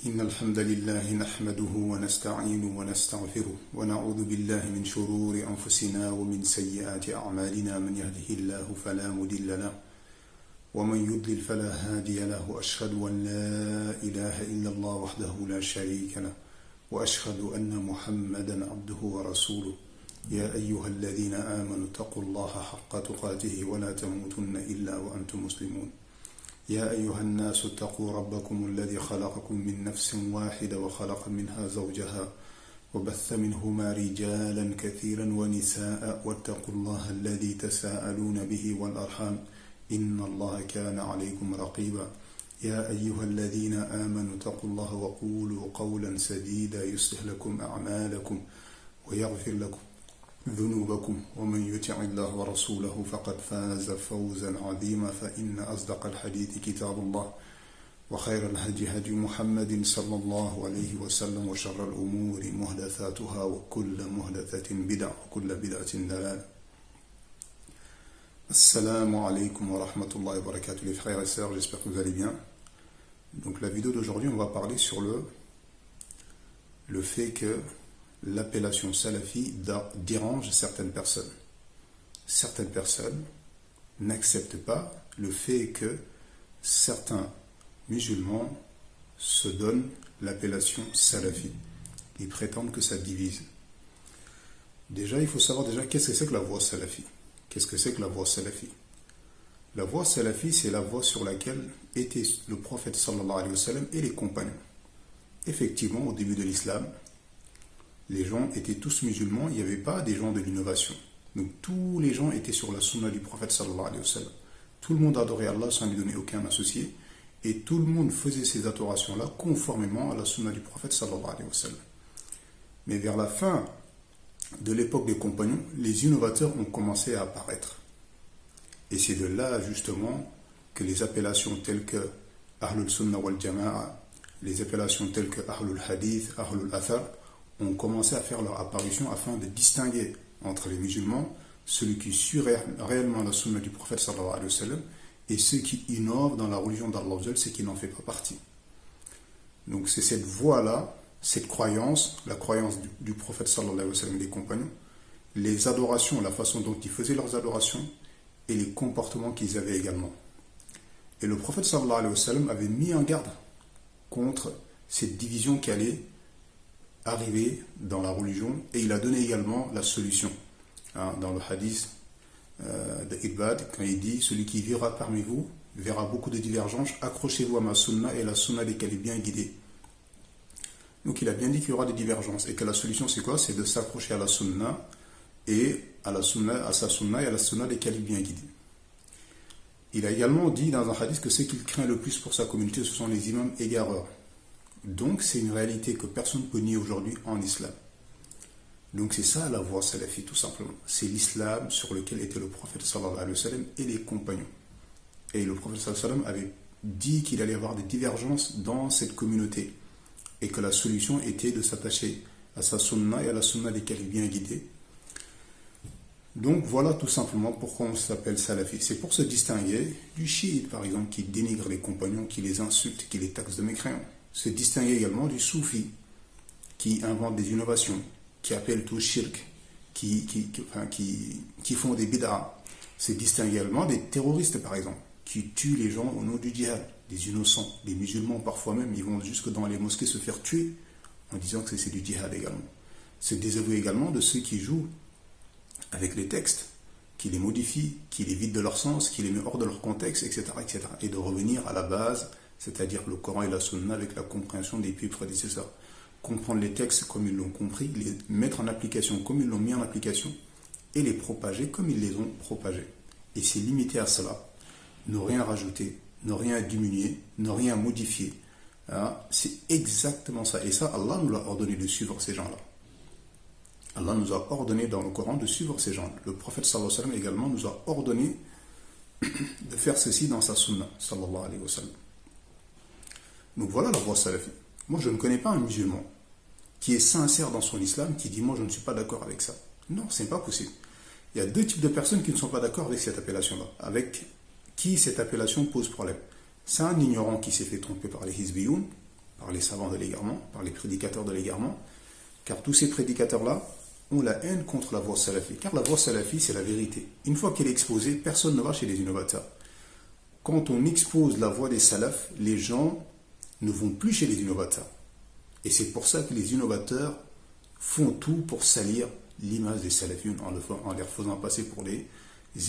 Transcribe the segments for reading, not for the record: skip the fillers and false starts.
إن الحمد لله نحمده ونستعينه ونستغفره ونعوذ بالله من شرور أنفسنا ومن سيئات أعمالنا من يهده الله فلا مضل له ومن يضلل فلا هادي له وأشهد أن لا إله إلا الله وحده لا شريك له وأشهد أن محمدا عبده ورسوله يا أيها الذين آمنوا اتقوا الله حق تقاته ولا تموتن إلا وأنتم مسلمون يا أيها الناس اتقوا ربكم الذي خلقكم من نفس واحدة وخلق منها زوجها وبث منهما رجالا كثيرا ونساء واتقوا الله الذي تساءلون به والأرحام إن الله كان عليكم رقيبا يا أيها الذين آمنوا اتقوا الله وقولوا قولا سديدا يصلح لكم أعمالكم ويغفر لكم ذنوبكم ومن يطع الله ورسوله فقد فاز فوزا عظيما فإن أصدق الحديث كتاب الله وخير الهدي هدي محمد صلى الله عليه وسلم وشر الأمور محدثاتها وكل محدثة بدعة وكل بدعة ضلالة. Assalamu alaikum wa rahmatullahi wa barakatuh les frères et sœurs, j'espère que vous allez bien. Donc la vidéo d'aujourd'hui, on va parler sur le fait que l'appellation salafi dérange certaines personnes. Certaines personnes n'acceptent pas le fait que certains musulmans se donnent l'appellation salafi. Ils prétendent que ça divise. Déjà, il faut savoir qu'est-ce que c'est que la voie salafi. Qu'est-ce que c'est que la voie salafi? La voie salafi, c'est la voie sur laquelle était le prophète sallallahu alayhi wa sallam et les compagnons. Effectivement, au début de l'islam, les gens étaient tous musulmans, il n'y avait pas des gens de l'innovation. Donc tous les gens étaient sur la sunna du prophète sallallahu alayhi wa sallam. Tout le monde adorait Allah sans lui donner aucun associé, et tout le monde faisait ces adorations-là conformément à la sunna du prophète sallallahu alayhi wa sallam. Mais vers la fin de l'époque des compagnons, les innovateurs ont commencé à apparaître. Et c'est de là justement que les appellations telles que Ahlul Sunnah wal Jama'a, les appellations telles que Ahlul Hadith, Ahlul Athar, ont commencé à faire leur apparition afin de distinguer entre les musulmans celui qui suit réellement la sunna du prophète sallallahu alayhi wa sallam et ceux qui innovent dans la religion d'Allah, ceux qui n'en font pas partie. Donc c'est cette voie-là, cette croyance, la croyance du prophète sallallahu alayhi wa sallam et des compagnons, les adorations, la façon dont ils faisaient leurs adorations et les comportements qu'ils avaient également. Et le prophète sallallahu alayhi wa sallam avait mis en garde contre cette division qui allait arrivé dans la religion, et il a donné également la solution. Dans le hadith de Ibad, quand il dit: celui qui vivra parmi vous verra beaucoup de divergences, accrochez-vous à ma sunna et la sunna desquelles est bien guidée. Donc il a bien dit qu'il y aura des divergences, et que la solution c'est quoi? C'est de s'accrocher à la sunna et à sa sunna et à la sunna desquelles est bien guidée. Il a également dit dans un hadith que ce qu'il craint le plus pour sa communauté, ce sont les imams égareurs. Donc c'est une réalité que personne ne peut nier aujourd'hui en islam. Donc c'est ça la voie salafi tout simplement. C'est l'islam sur lequel était le prophète sallallahu alayhi wa sallam et les compagnons. Et le prophète sallallahu alayhi wa sallam avait dit qu'il allait y avoir des divergences dans cette communauté. Et que la solution était de s'attacher à sa sunna et à la sunna desquelles est bien guidée. Donc voilà tout simplement pourquoi on s'appelle salafi. C'est pour se distinguer du chiite par exemple qui dénigre les compagnons, qui les insulte, qui les taxe de mécréants. Se distinguer également du soufi qui invente des innovations, qui appelle tout shirk, qui font des bid'ah. Se distinguer également des terroristes par exemple, qui tuent les gens au nom du djihad, des innocents, des musulmans parfois même, ils vont jusque dans les mosquées se faire tuer en disant que c'est du djihad également. Se désavouer également de ceux qui jouent avec les textes, qui les modifient, qui les vident de leur sens, qui les mettent hors de leur contexte, etc., etc. Et de revenir à la base, c'est-à-dire le Coran et la Sunna avec la compréhension des pieux prédécesseurs. Comprendre les textes comme ils l'ont compris, les mettre en application comme ils l'ont mis en application, et les propager comme ils les ont propagés. Et c'est limité à cela. Ne rien rajouter, ne rien diminuer, ne rien modifier. C'est exactement ça. Et ça, Allah nous l'a ordonné de suivre ces gens-là. Allah nous a ordonné dans le Coran de suivre ces gens-là. Le prophète sallallahu alayhi wa sallam également nous a ordonné de faire ceci dans sa Sunna sallallahu alayhi wa sallam. Donc voilà la voie salafi. Moi je ne connais pas un musulman qui est sincère dans son islam, qui dit moi je ne suis pas d'accord avec ça. Non, ce n'est pas possible. Il y a deux types de personnes qui ne sont pas d'accord avec cette appellation-là, avec qui cette appellation pose problème. C'est un ignorant qui s'est fait tromper par les hizbiyoun, par les savants de l'égarement, par les prédicateurs de l'égarement, car tous ces prédicateurs-là ont la haine contre la voie salafie. Car la voie salafie, c'est la vérité. Une fois qu'elle est exposée, personne ne va chez les innovateurs. Quand on expose la voie des salafs, les gens ne vont plus chez les innovateurs. Et c'est pour ça que les innovateurs font tout pour salir l'image des salafioun en les faisant passer pour des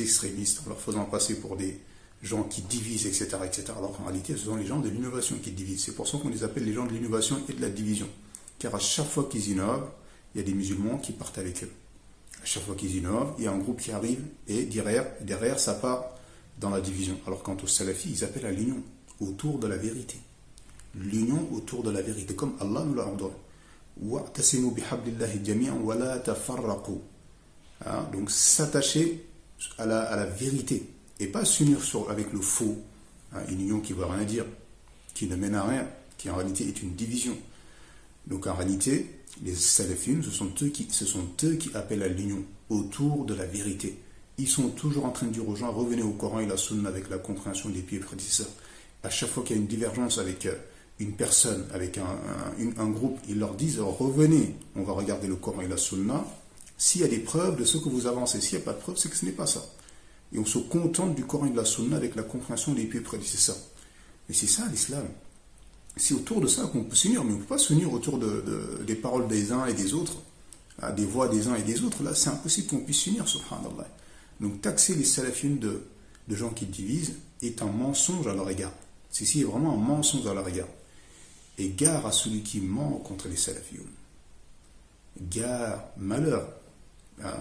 extrémistes, en leur faisant passer pour des gens qui divisent, etc., etc. Alors qu'en réalité, ce sont les gens de l'innovation qui divisent. C'est pour ça qu'on les appelle les gens de l'innovation et de la division. Car à chaque fois qu'ils innovent, il y a des musulmans qui partent avec eux. À chaque fois qu'ils innovent, il y a un groupe qui arrive et derrière ça part dans la division. Alors quant aux salafis, ils appellent à l'union autour de la vérité. L'union autour de la vérité, comme Allah nous l'a ordonné. وَاعْتَصِمُوا بِحَبْلِ اللَّهِ جَمِيعًا وَلَا تَفَرَّقُوا. Donc s'attacher à la vérité et pas s'unir avec le faux, une union qui ne veut rien dire, qui ne mène à rien, qui en réalité est une division. Donc en réalité, les salafines, ce sont eux qui appellent à l'union autour de la vérité. Ils sont toujours en train de dire aux gens, revenez au Coran et la Sunna avec la compréhension des pieds prédécesseurs. À chaque fois qu'il y a une divergence avec une personne, avec un groupe, ils leur disent, revenez, on va regarder le Coran et la Sunna. S'il y a des preuves de ce que vous avancez, s'il n'y a pas de preuves, c'est que ce n'est pas ça. Et on se contente du Coran et de la Sunna avec la compréhension des pieds prédécesseurs. Mais c'est ça l'islam. C'est autour de ça qu'on peut s'unir, mais on ne peut pas s'unir autour des paroles des uns et des autres, des voix des uns et des autres. Là, c'est impossible qu'on puisse s'unir, subhanallah. Donc, taxer les salafines de gens qui divisent est un mensonge à leur égard. Ceci est vraiment un mensonge à leur égard. Et gare à celui qui ment contre les salafioun. Gare, malheur.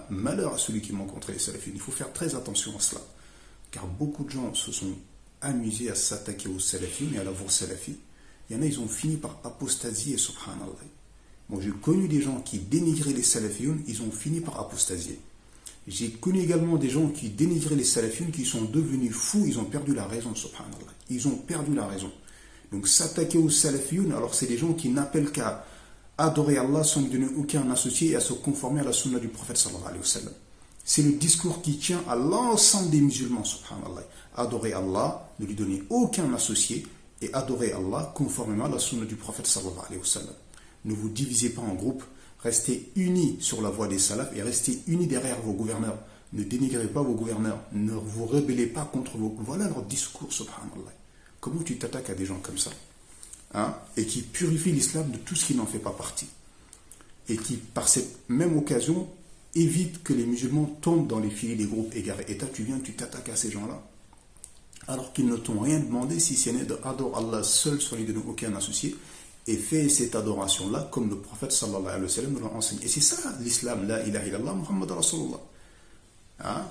Malheur à celui qui ment contre les salafioun. Il faut faire très attention à cela. Car beaucoup de gens se sont amusés à s'attaquer aux salafioun et à la voie salafi. Il y en a, ils ont fini par apostasier, subhanallah. Moi, j'ai connu des gens qui dénigraient les salafioun, ils ont fini par apostasier. J'ai connu également des gens qui dénigraient les salafioun, qui sont devenus fous, ils ont perdu la raison, subhanallah. Ils ont perdu la raison. Donc s'attaquer aux salafioun, alors c'est des gens qui n'appellent qu'à adorer Allah sans lui donner aucun associé et à se conformer à la sunna du prophète sallallahu alayhi wa sallam. C'est le discours qui tient à l'ensemble des musulmans, subhanallah. Adorer Allah, ne lui donner aucun associé et adorer Allah conformément à la sunna du prophète sallallahu alayhi wa sallam. Ne vous divisez pas en groupes, restez unis sur la voie des salafs et restez unis derrière vos gouverneurs. Ne dénigrez pas vos gouverneurs, ne vous rebellez pas contre vos... Voilà leur discours, subhanallah. Comment tu t'attaques à des gens comme ça, et qui purifient l'islam de tout ce qui n'en fait pas partie, et qui, par cette même occasion, évitent que les musulmans tombent dans les filets des groupes égarés. Et toi, tu t'attaques à ces gens-là, alors qu'ils ne t'ont rien demandé si ce n'est d'adorer Allah seul sans lui donner aucun associé, et fais cette adoration-là comme le prophète sallallahu alayhi wa sallam nous l'a enseigné. Et c'est ça l'islam, la ilaha illallah, Muhammad Rasulullah.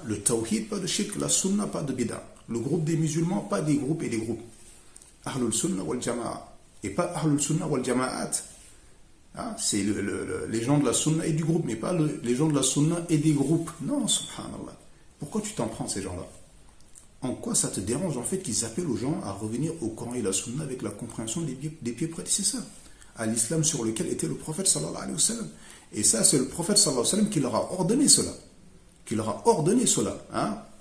Le tawhid, pas de shirk, la sunna, pas de bid'a. Le groupe des musulmans, pas des groupes et des groupes. Ahlul Sunnah wal Jama'a. Et pas Ahlul Sunnah wal Jama'at. C'est les gens de la Sunna et du groupe, mais pas les gens de la Sunna et des groupes. Non, subhanallah. Pourquoi tu t'en prends ces gens-là? En quoi ça te dérange en fait qu'ils appellent aux gens à revenir au Coran et la Sunna avec la compréhension des pieds prédécesseurs, à l'islam sur lequel était le prophète sallallahu alayhi wa sallam. Et ça, c'est le prophète sallallahu alayhi wa sallam qui leur a ordonné cela. Qui leur a ordonné cela.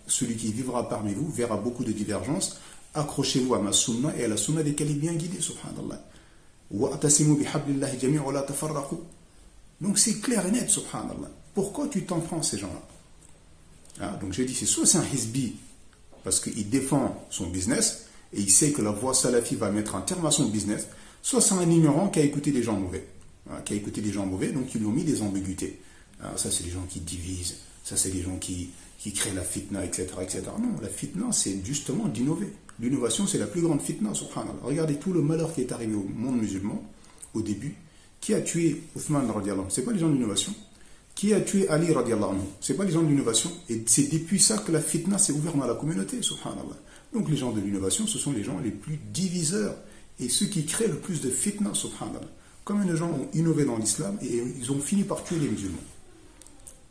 Celui qui vivra parmi vous verra beaucoup de divergences. Accrochez-vous à ma sunna et à la sunna des califes bien guidés, subhanallah. وَاعْتَصِمُوا بِحَبْلِ اللَّهِ جَمِيعًا وَلَا تَفَرَّقُوا. Donc c'est clair et net, subhanallah. Pourquoi tu t'en prends ces gens-là? Donc j'ai dit, soit c'est un hizbi, parce qu'il défend son business, et il sait que la voie salafi va mettre un terme à son business, soit c'est un ignorant qui a écouté des gens mauvais. Donc ils lui ont mis des ambiguïtés. Ça c'est les gens qui divisent, ça c'est les gens qui créent la fitna, etc., etc. Non, la fitna c'est justement d'innover. L'innovation, c'est la plus grande fitna, subhanallah. Regardez tout le malheur qui est arrivé au monde musulman, au début. Qui a tué Othman, radiallahu anhu? Ce n'est pas les gens de l'innovation. Qui a tué Ali, radiallahu anhu? Ce n'est pas les gens de l'innovation. Et c'est depuis ça que la fitna s'est ouverte dans la communauté, subhanallah. Donc les gens de l'innovation, ce sont les gens les plus diviseurs et ceux qui créent le plus de fitna, subhanallah. Combien de gens ont innové dans l'islam et ils ont fini par tuer les musulmans?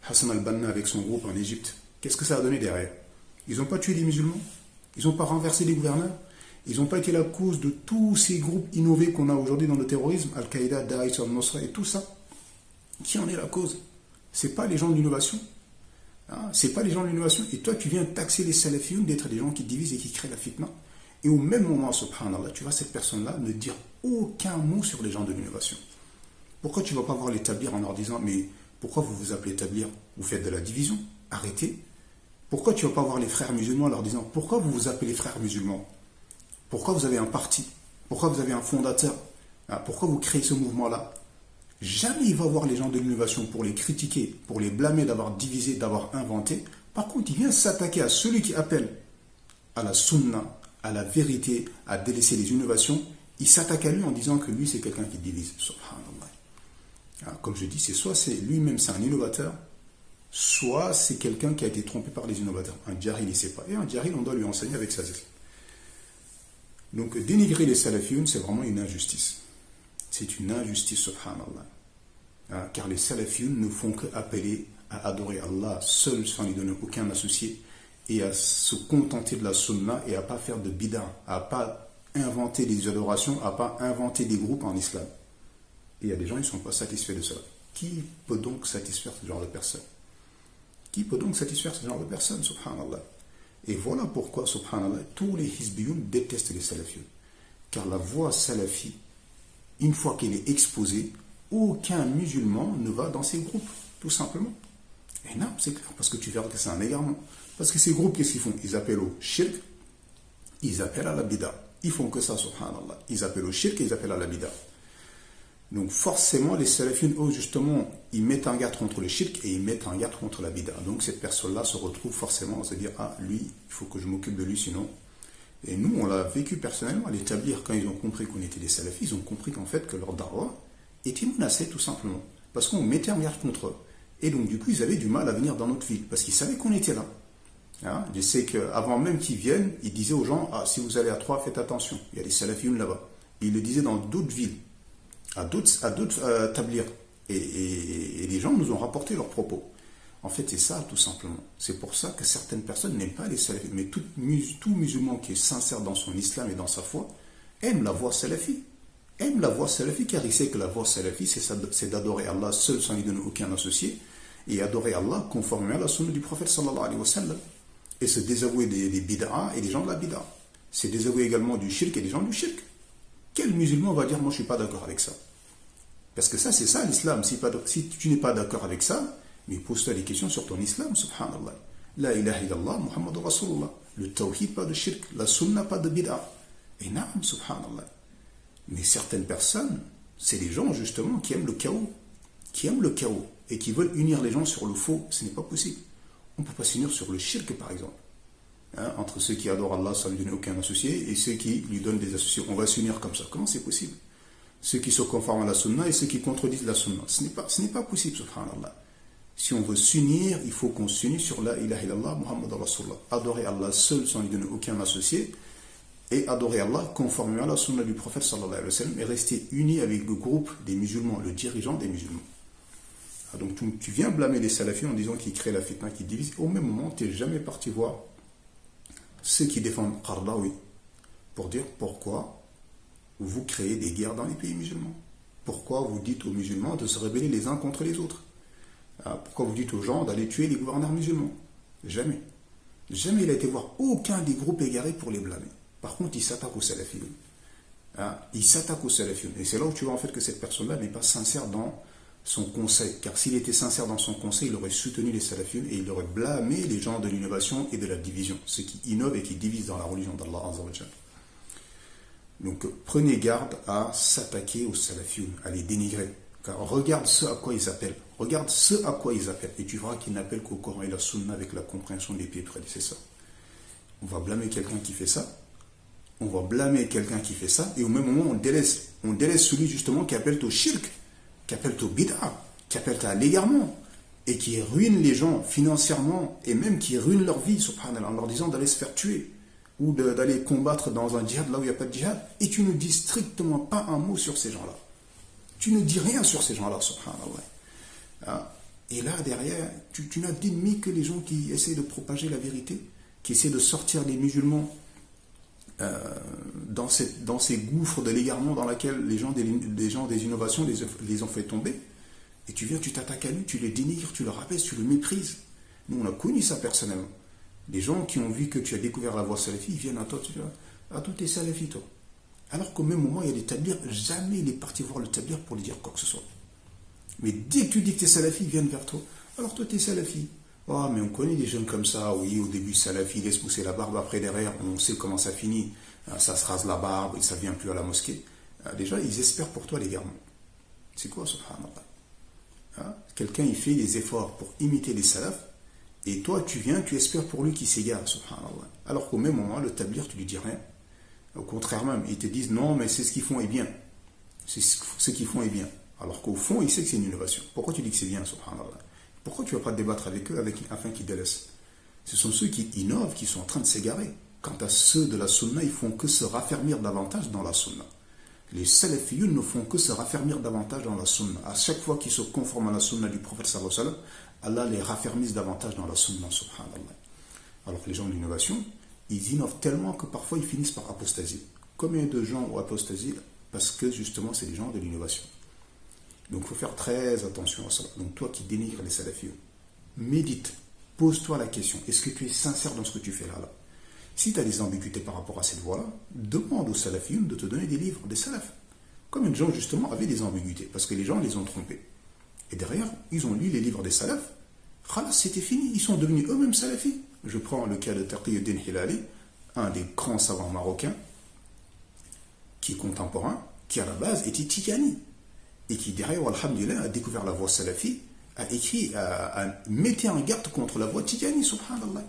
Hassan al-Banna avec son groupe en Égypte, qu'est-ce que ça a donné derrière? Ils n'ont pas tué les musulmans? Ils n'ont pas renversé les gouverneurs? Ils n'ont pas été la cause de tous ces groupes innovés qu'on a aujourd'hui dans le terrorisme, Al-Qaïda, Daesh, Al-Nusra et tout ça? Qui en est la cause? C'est pas les gens de l'innovation. C'est pas les gens de l'innovation. Et toi, tu viens taxer les salafioun d'être des gens qui divisent et qui créent la fitna. Et au même moment, subhanallah, tu vois cette personne-là ne dire aucun mot sur les gens de l'innovation. Pourquoi tu ne vas pas voir l'établir en leur disant, mais pourquoi vous vous appelez établir? Vous faites de la division? Arrêtez. Pourquoi tu ne vas pas voir les frères musulmans en leur disant, pourquoi vous vous appelez frères musulmans? Pourquoi vous avez un parti? Pourquoi vous avez un fondateur? Pourquoi vous créez ce mouvement-là? Jamais il va voir les gens de l'innovation pour les critiquer, pour les blâmer d'avoir divisé, d'avoir inventé. Par contre, il vient s'attaquer à celui qui appelle à la sunna, à la vérité, à délaisser les innovations. Il s'attaque à lui en disant que lui, c'est quelqu'un qui divise. Subhanallah. Comme je dis, c'est soit c'est lui-même, c'est un innovateur, soit c'est quelqu'un qui a été trompé par les innovateurs. Un djahil, il ne sait pas. Et un djahil, on doit lui enseigner avec sa zikr. Donc, dénigrer les salafioun, c'est vraiment une injustice. C'est une injustice, subhanallah. Car les salafioun ne font qu'appeler à adorer Allah seul sans lui donner aucun associé et à se contenter de la sunna et à ne pas faire de bid'a, à ne pas inventer des adorations, à ne pas inventer des groupes en islam. Et il y a des gens qui ne sont pas satisfaits de cela. Qui peut donc satisfaire ce genre de personnes? Qui peut donc satisfaire ce genre de personnes, subhanallah? Et voilà pourquoi, subhanallah, tous les hizbiyoun détestent les salafioun. Car la voie salafi, une fois qu'elle est exposée, aucun musulman ne va dans ces groupes, tout simplement. Et non, c'est clair, parce que tu verras que c'est un égarement. Parce que ces groupes, qu'est-ce qu'ils font? Ils appellent au shirk, ils appellent à la bida. Ils font que ça, subhanallah. Ils appellent au shirk et ils appellent à la bida. Donc forcément, les salafines, eux, justement, ils mettent en garde contre le shirk et ils mettent en garde contre la bida. Donc cette personne-là se retrouve forcément à se dire, ah, lui, il faut que je m'occupe de lui, sinon... Et nous, on l'a vécu personnellement, à l'établir, quand ils ont compris qu'on était des salafis, ils ont compris qu'en fait, que leur darwa était menacé, tout simplement. Parce qu'on mettait en garde contre eux. Et donc, du coup, ils avaient du mal à venir dans notre ville, parce qu'ils savaient qu'on était là. Je sais qu'avant même qu'ils viennent, ils disaient aux gens, ah, si vous allez à Troyes, faites attention, il y a des salafioun là-bas. Ils le disaient dans d'autres villes, à d'autres tablirs. Et les gens nous ont rapporté leurs propos. En fait, c'est ça, tout simplement. C'est pour ça que certaines personnes n'aiment pas les salafis. Mais tout musulman qui est sincère dans son islam et dans sa foi, aime la voie salafi. Aime la voie salafi, car il sait que la voie salafi, c'est d'adorer Allah seul sans lui donner aucun associé, et adorer Allah conformément à la sunna du prophète sallallahu alayhi wa sallam. Et se désavouer des bid'a et des gens de la bid'a. C'est désavouer également du shirk et des gens du shirk. Quel musulman va dire, moi je ne suis pas d'accord avec ça? Parce que ça, c'est ça l'islam. Si tu n'es pas d'accord avec ça, mais pose-toi des questions sur ton islam, subhanallah. La ilaha illallah, Muhammad Rasulullah. Le tawhid, pas de shirk. La sunna, pas de bid'a. Et naam, subhanallah. Mais certaines personnes, c'est des gens justement qui aiment le chaos. Qui aiment le chaos. Et qui veulent unir les gens sur le faux. Ce n'est pas possible. On ne peut pas s'unir sur le shirk, par exemple. Entre ceux qui adorent Allah sans lui donner aucun associé et ceux qui lui donnent des associés. On va s'unir comme ça. Comment c'est possible? Ceux qui se conforment à la sunna et ceux qui contredisent la sunna. Ce n'est pas possible, subhanallah. Si on veut s'unir, il faut qu'on s'unisse sur la ilaha illallah, Muhammad Rasulullah. Adorer Allah seul sans lui donner aucun associé et adorer Allah conformément à la sunna du prophète sallallahu alayhi wa sallam et rester unis avec le groupe des musulmans, le dirigeant des musulmans. Donc tu viens blâmer les salafis en disant qu'ils créent la fitna, qu'ils divisent. Au même moment, tu n'es jamais parti voir ceux qui défendent Qardawi pour dire pourquoi vous créez des guerres dans les pays musulmans. Pourquoi vous dites aux musulmans de se rebeller les uns contre les autres. Pourquoi vous dites aux gens d'aller tuer les gouverneurs musulmans? Jamais. Jamais il a été voir aucun des groupes égarés pour les blâmer. Par contre, il s'attaque aux salafis. Il s'attaque aux salafis. Et c'est là où tu vois en fait que cette personne-là n'est pas sincère dans son conseil. Car s'il était sincère dans son conseil, il aurait soutenu les salafis et il aurait blâmé les gens de l'innovation et de la division. Ceux qui innovent et qui divisent dans la religion d'Allah Azza wa Jalla. Donc prenez garde à s'attaquer aux salafis, à les dénigrer. Car regarde ce à quoi ils appellent. Regarde ce à quoi ils appellent. Et tu verras qu'ils n'appellent qu'au Coran et la Sunna avec la compréhension des pieds prédécesseurs. On va blâmer quelqu'un qui fait ça. On va blâmer quelqu'un qui fait ça. Et au même moment, on délaisse celui justement qui appelle au shirk, qui appelle au bid'a, qui appelle à l'égarement. Et qui ruine les gens financièrement. Et même qui ruine leur vie, subhanallah, en leur disant d'aller se faire tuer. Ou d'aller combattre dans un djihad là où il n'y a pas de djihad. Et tu ne dis strictement pas un mot sur ces gens-là. Tu ne dis rien sur ces gens-là, subhanallah. Et là, derrière, tu n'as d'ennemis que les gens qui essaient de propager la vérité, qui essaient de sortir les musulmans dans ces gouffres de l'égarement dans lesquels les gens des innovations les ont fait tomber. Et tu viens, tu t'attaques à lui, tu les dénigres, tu le rabaisses, tu le méprises. Nous, on a connu ça personnellement. Les gens qui ont vu que tu as découvert la voie salafi, ils viennent à toi, tu dis, Ah, toi, t'es salafi, toi. Alors qu'au même moment, il y a des tablirs, jamais il est parti voir le tablir pour lui dire quoi que ce soit. Mais dès que tu dis que t'es salafi, ils viennent vers toi. Alors toi, t'es salafi. Ah, mais on connaît des jeunes comme ça, oui, au début, salafi, il laisse pousser la barbe, après, derrière, on sait comment ça finit. Ça se rase la barbe et ça vient plus à la mosquée. Déjà, ils espèrent pour toi l'égarement. C'est quoi, subhanallah? Quelqu'un, il fait des efforts pour imiter les salafs, et toi, tu viens, tu espères pour lui qu'il s'égare, subhanallah. Alors qu'au même moment, le tablir, tu lui dis rien. Au contraire même, ils te disent non, mais c'est ce qu'ils font est bien. C'est ce qu'ils font est bien. Alors qu'au fond, ils savent que c'est une innovation. Pourquoi tu dis que c'est bien, subhanallah? Pourquoi tu ne vas pas débattre avec eux afin qu'ils délaissent? Ce sont ceux qui innovent qui sont en train de s'égarer. Quant à ceux de la sunna, ils font que se raffermir davantage dans la sunna. Les salafiyun ne font que se raffermir davantage dans la sunna. À chaque fois qu'ils se conforment à la sunna du prophète sallallahu alayhi wa sallam, Allah les raffermisse davantage dans la sunna, subhanallah. Alors que les gens de l'innovation, ils innovent tellement que parfois ils finissent par apostasier. Combien de gens ont apostasié parce que justement c'est des gens de l'innovation. Donc il faut faire très attention à ça. Donc toi qui dénigres les salafiyun, médite, pose-toi la question, est-ce que tu es sincère dans ce que tu fais là? Si tu as des ambiguïtés par rapport à cette voie-là, demande aux salafiyun de te donner des livres, des salafs. Comme les gens justement avaient des ambiguïtés, parce que les gens les ont trompés. Et derrière, ils ont lu les livres des salafs, khalas, c'était fini, ils sont devenus eux-mêmes salafis. Je prends le cas de Taqiyuddin Hilali, un des grands savants marocains, qui est contemporain, qui à la base était Tijani, et qui derrière, alhamdulillah, a découvert la voie salafi, a écrit, a mis en garde contre la voie Tijani, subhanallah.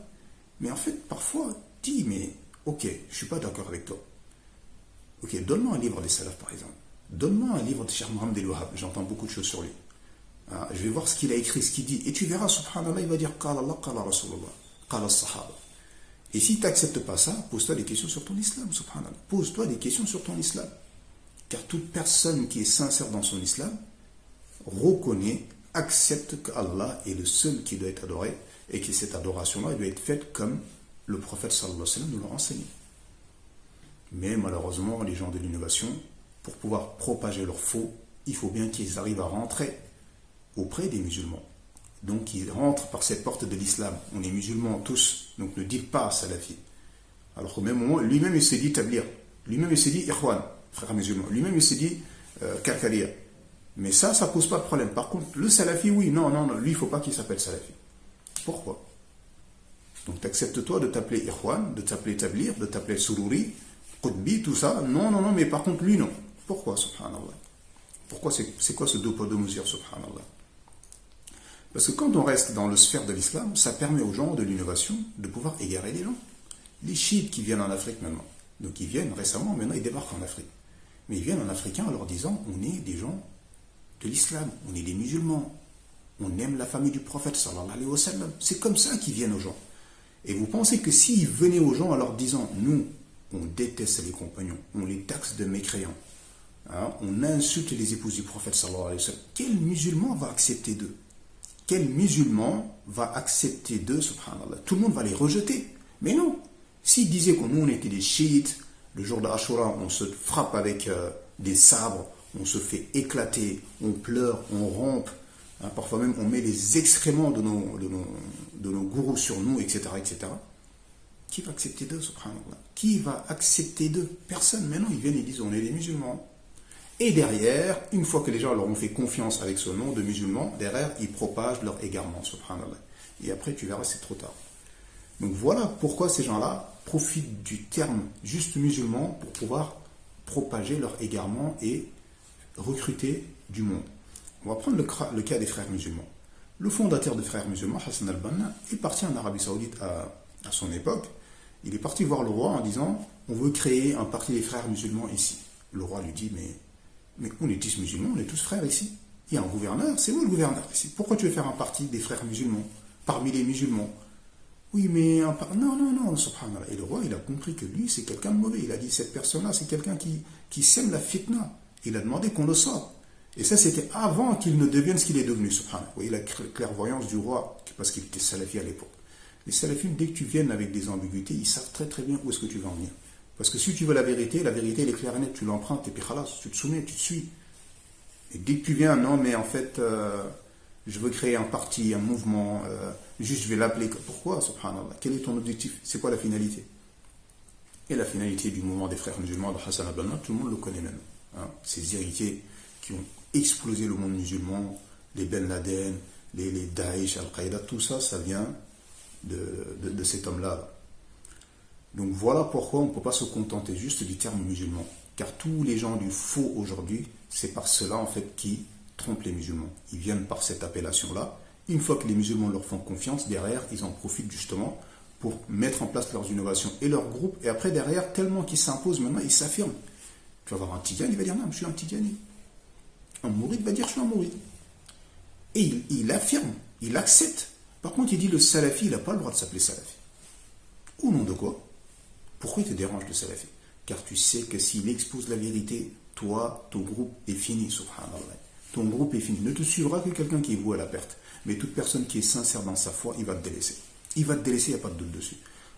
Mais en fait, parfois, dis, mais ok, je ne suis pas d'accord avec toi. Ok, donne-moi un livre des salafs, par exemple. Donne-moi un livre de Cheikh Mohammed El-Wahhab, j'entends beaucoup de choses sur lui. Je vais voir ce qu'il a écrit, ce qu'il dit, et tu verras, subhanallah, il va dire Qala Allah, Qala Rasulullah, Qala Sahaba. Et si tu n'acceptes pas ça, pose-toi des questions sur ton islam, subhanallah. Pose-toi des questions sur ton islam. Car toute personne qui est sincère dans son islam reconnaît, accepte qu'Allah est le seul qui doit être adoré et que cette adoration-là doit être faite comme le prophète sallallahu alayhi wa sallam nous l'a enseigné. Mais malheureusement, les gens de l'innovation, pour pouvoir propager leur faux, il faut bien qu'ils arrivent à rentrer auprès des musulmans. Donc ils rentrent par cette porte de l'islam. On est musulmans tous, donc ne dites pas salafi. Alors qu'au même moment, lui-même il s'est dit tablir. Lui-même il s'est dit ikhwan, frère musulman. Lui-même il s'est dit kalkalia. Mais ça ne pose pas de problème. Par contre, le salafi, oui, non, lui il ne faut pas qu'il s'appelle salafi. Pourquoi? Donc t'acceptes-toi de t'appeler ikhwan, de t'appeler tablir, de t'appeler sururi, qutbi, tout ça. Non, mais par contre lui non. Pourquoi, subhanallah? Pourquoi c'est quoi ce deux poids deux mesures, subhanallah? Parce que quand on reste dans le sphère de l'islam, ça permet aux gens de l'innovation de pouvoir égarer les gens. Les chiites qui viennent en Afrique maintenant, donc ils viennent récemment, maintenant ils débarquent en Afrique. Mais ils viennent en africain en leur disant, on est des gens de l'islam, on est des musulmans, on aime la famille du prophète sallallahu alayhi wa sallam. C'est comme ça qu'ils viennent aux gens. Et vous pensez que s'ils venaient aux gens en leur disant, nous, on déteste les compagnons, on les taxe de mécréants, on insulte les épouses du prophète sallallahu alayhi wa sallam, quel musulman va accepter d'eux? Quel musulman va accepter d'eux, subhanallah? Tout le monde va les rejeter. Mais non. S'ils disaient que nous, on était des chiites, le jour d'Ashura, on se frappe avec des sabres, on se fait éclater, on pleure, on rompe, parfois même on met les excréments de nos gourous sur nous, etc., etc. Qui va accepter d'eux, subhanallah? Qui va accepter d'eux? Personne. Maintenant, ils viennent et disent, on est des musulmans. Et derrière, une fois que les gens leur ont fait confiance avec ce nom de musulmans, derrière, ils propagent leur égarement, subhanallah. Et après, tu verras, c'est trop tard. Donc voilà pourquoi ces gens-là profitent du terme juste musulman pour pouvoir propager leur égarement et recruter du monde. On va prendre le cas des frères musulmans. Le fondateur des frères musulmans, Hassan al-Banna, est parti en Arabie Saoudite à son époque. Il est parti voir le roi en disant, on veut créer un parti des frères musulmans ici. Le roi lui dit, mais on est tous musulmans, on est tous frères ici. Il y a un gouverneur, c'est où le gouverneur ici? Pourquoi tu veux faire un parti des frères musulmans, parmi les musulmans? Oui, mais non, subhanallah. Et le roi, il a compris que lui, c'est quelqu'un de mauvais. Il a dit, cette personne-là, c'est quelqu'un qui sème la fitna. Il a demandé qu'on le sorte. Et ça, c'était avant qu'il ne devienne ce qu'il est devenu, subhanallah. Vous voyez la clairvoyance du roi, parce qu'il était salafi à l'époque. Les salafis, dès que tu viennes avec des ambiguïtés, ils savent très très bien où est-ce que tu vas en venir. Parce que si tu veux la vérité, elle est claire et nette, tu l'empruntes et puis khalas, tu te soumets, tu te suis. Et dès que tu viens, non mais en fait, je veux créer un parti, un mouvement, juste je vais l'appeler. Pourquoi, subhanallah? Quel est ton objectif? C'est quoi la finalité? Et la finalité du mouvement des frères musulmans de Hassan al-Banna, tout le monde le connaît même. Hein. Ces héritiers qui ont explosé le monde musulman, les Ben Laden, les Daesh, Al-Qaïda, tout ça, ça vient de cet homme-là. Donc voilà pourquoi on ne peut pas se contenter juste du terme musulman. Car tous les gens du faux aujourd'hui, c'est par cela en fait qui trompent les musulmans. Ils viennent par cette appellation-là. Une fois que les musulmans leur font confiance, derrière, ils en profitent justement pour mettre en place leurs innovations et leurs groupes. Et après, derrière, tellement qu'ils s'imposent maintenant, ils s'affirment. Tu vas voir un Tidjani, il va dire non, je suis un Tidjani. Un Mouride va dire je suis un Mouride. Et il affirme, il accepte. Par contre, il dit le Salafi, il n'a pas le droit de s'appeler Salafi. Au nom de quoi? Pourquoi il te dérange le Salafi? Car tu sais que s'il expose la vérité, toi, ton groupe est fini, subhanallah. Ton groupe est fini. Ne te suivra que quelqu'un qui est voué à la perte. Mais toute personne qui est sincère dans sa foi, il va te délaisser. Il va te délaisser, il n'y a pas de doute dessus.